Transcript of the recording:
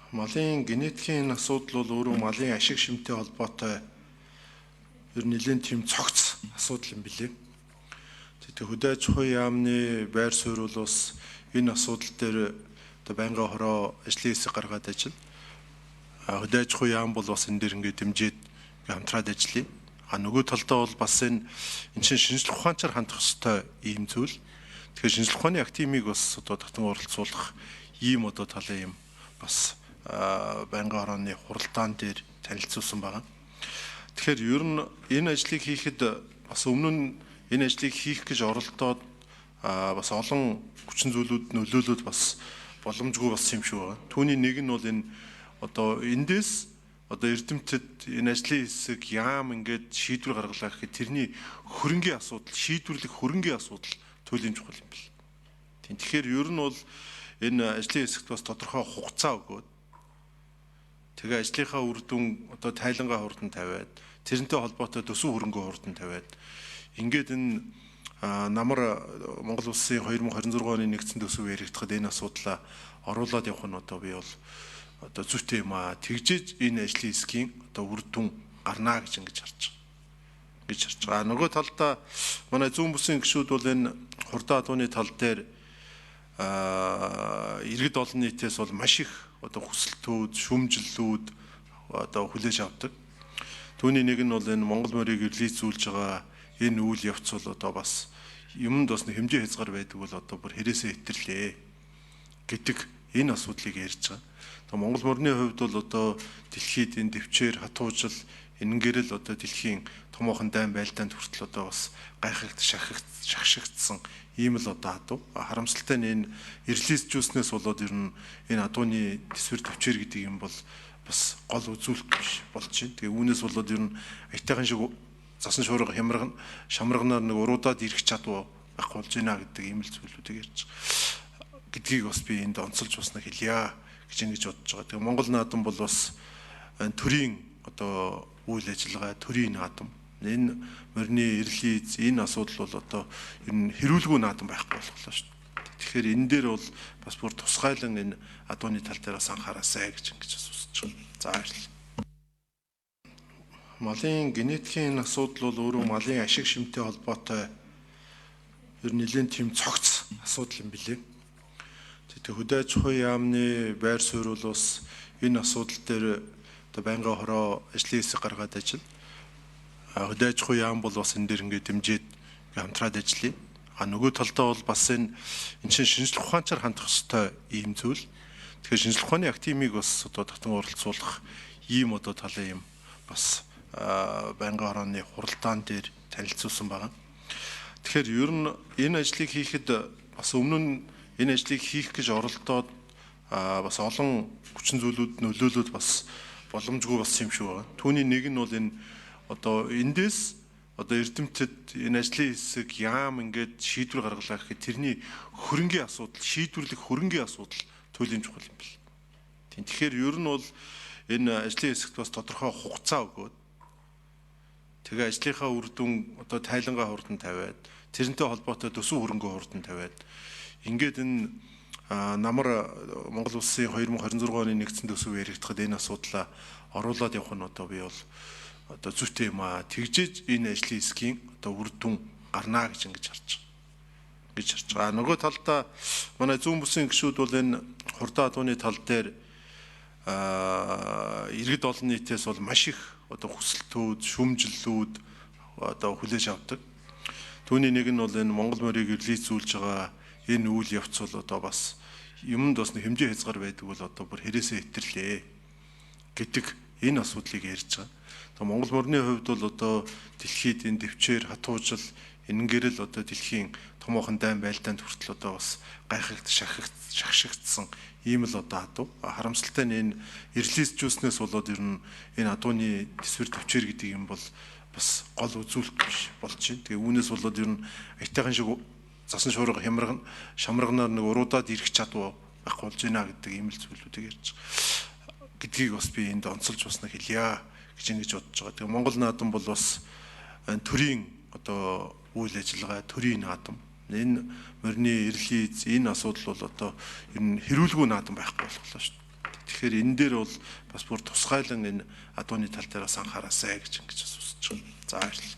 Малын генетикийн асуудал бол өөрөө малын ашиг шимтэй холбоотой ер нь нэлээд тийм цогц асуудал юм билээ. Тэгээд хөдөө аж ахуйн яамны байр суурь бол бас энэ асуудал дээр одоо байнгын хороо ажлын хэсэг гаргаад ажил. Хөдөө аж ахуйн яам бол бас энэ дээр ингээд дэмжиж хамтраад ажиллая. Нөгөө талдаа бол бас энэ шинжилгээ ухаанчаар хандах ёстой ийм зүйл. Тэгэхээр шинжилгээ ухааны активыг бас одоо татан оролцуулах ийм одоо талын юм бас байнгын хорооны хуралдаан дээр танилцуулсан байгаа. Тэгэхээр ер нь энэ ажлыг хийхэд бас өмнө нь энэ ажлыг хийх гэж оролдоод бас олон хүчин зүйлүүд нөлөөлөд бас боломжгүй болсон юм шиг байна. Түүний нэг нь бол энэ одоо эндээс одоо эрдэмтэд энэ ажлын хэсэг яам ингээд шийдвэр гаргалаа гэхэд тэрний хөрөнгийн асуудал, шийдвэрлэх хөрөнгийн асуудал туйлын чухал юм бэл. Тэгэхээр ер нь бол энэ ажлын хэсэгт бас тодорхой хугацаа өгөөд тэгээ ажлынхаа үр дүн одоо тайлангаа хурдан тавиад тэрнтэй холбоотой төсөв хөрөнгөө хурдан тавиад ингээд энэ намар Монгол улсын 2026 оны нэгдсэн төсөв яригдахад энэ асуудлаа оруулаад явах нь одоо би бол одоо зүйтэй юм аа тэгжиж энэ ажлын хэсгийн одоо үр дүн гарнаа гэж ингэж харж байгаа. Нөгөө талдаа манай зүүн бүсийн гишүүд бол энэ хурдан адууны тал дээр иргэд олон нийтээс бол маш их одоо хүсэлтүүд, шүүмжлэлүүд одоо хүлээж авдаг. Түүний нэг нь бол энэ Монгол морийг релизүүлж байгаа энэ үйл явц бол одоо бас юмд бас хэмжээ хязгаар байдаг бол одоо бүр хэрэгсээ хэтэрлээ гэдэг энэ асуудлыг ярьж байгаа. Одоо Монгол морины хувьд бол одоо дэлхийд энэ дэвчээр хатуужил энэгэрэл одоо дэлхийн томоохон дайн байлдаанд хүртэл одоо бас гайхагт шахшигдсан ийм л одоо адуу. Харамсалтай нь энэ релизжүүлснээс болоод ер нь энэ адууны төсвөр төвчээр гэдэг юм бол бас гол үзүүлэлт биш болж байна. Тэгээ үүнээс болоод ер нь аятайхан шиг засан шуурга шамарганаар нэг уруудаад ирэх чадвар байхгүй болж байна гэдэг ийм л зүйлүүдийг ярьж гэдгийг бас би энд онцолж басна хэлье гэж ингэж бодож байгаа. Тэгээ Монгол наадам бол бас төрийн одоо үйл ажиллагаа, төрийн наадам. Энэ морины релиз, энэ асуудал бол одоо ер нь хэрүүлгүй наадам байхгүй боллоо шүү дээ. Тэгэхээр энэ дээр бол бас бүр тусгайлан энэ адууны тал дээр бас анхаараасай гэж ингэж асууж байгаа. За баярлалаа. Малын генетикийн асуудал бол өөрөө малын ашиг шимтэй холбоотой ер нь нэлээд тийм цогц асуудал юм билээ. Тэгээд хөдөө аж ахуйн яамны байр суурь бол бас энэ асуудал дээр одоо байнгын хороо ажлын хэсэг гаргаад ажил. Хөдөө аж ахуйн яам бол бас энэ дээр ингээд дэмжиж хамтраад ажиллая. Нөгөө талдаа бол бас энэ шинжилгээ ухаанчаар хандах ёстой ийм зүйл. Тэгэхээр шинжилгээ ухааны активыг бас одоо татан оролцуулах ийм одоо талын юм бас байнгын хорооны хуралдаан дээр танилцуулсан байгаа. Тэгэхээр ер нь энэ ажлыг хийхэд бас өмнө нь энэ ажлыг хийх гэж оролдоод бас олон хүчин зүйлүүд нөлөөлөд бас боломжгүй болсон юм шиг байна. Түүний нэг нь бол энэ одоо эндээс одоо эрдэмтэд энэ ажлын хэсэг яам ингээд шийдвэр гаргалаа гэхэд тэрний хөрөнгийн асуудал, шийдвэрлэх хөрөнгийн асуудал туйлын чухал юм бэл. Тэгэхээр ер нь бол энэ ажлын хэсэгт бас тодорхой хугацаа өгөөд тэгээ ажлынхаа үр дүн одоо тайлангаа хурдан тавиад тэрнтэй холбоотой төсөв хөрөнгөө хурдан тавиад ингээд энэ намар Монгол улсын 2026 оны нэгдсэн төсөв яригдахад энэ асуудлаа оруулаад явах нь одоо би бол одоо зүйтэй юм аа тэгжиж энэ ажлын хэсгийн одоо үр дүн гарнаа гэж ингэж харж байгаа. Нөгөө талдаа манай зүүн бүсийн гишүүд бол энэ хурдан адууны тал дээр иргэд олон нийтээс бол маш их одоо хүсэлтүүд, шүүмжлэлүүд одоо хүлээж авдаг. Түүний нэг нь бол энэ Монгол морийг релизүүлж байгаа энэ үйл явц бол одоо бас юмд бас хэмжээ хязгаар байдаг бол одоо бүр хэрэгсээ хэтэрлээ гэдэг энэ асуудлыг ярьж байгаа. Монгол морины хувьд бол одоо дэлхийд энэ дэвчээр хатуужил энэгэрэл одоо дэлхийн томоохон дайн байлдаанд хүртэл одоо бас гайхагт шахшигдсан ийм л одоо адуу. Харамсалтай нь энэ релизжүүлснээс болоод ер нь энэ адууны төсвөр төвчээр гэдэг юм бол бас гол үзүүлэлт биш болж байна. Тэгээ үүнээс болоод ер нь аятайхан шиг засан шуурга шамарганаар нэг уруудаад ирэх чадвар байхгүй болж байна гэдэг ийм л зүйлүүдийг ярьж гэдгийг бас би энд онцолж басна хэлье гэж ингэж бодож байгаа. Тэгээ Монгол наадам бол бас төрийн одоо үйл ажиллагаа, төрийн наадам. Энэ морины релиз, энэ асуудал бол одоо ер нь хэрүүлгүй наадам байхгүй боллоо шүү дээ. Тэгэхээр энэ дээр бол бас бүр тусгайлан энэ адууны тал дээр бас анхаараасай гэж ингэж асууж байна. За баярлалаа.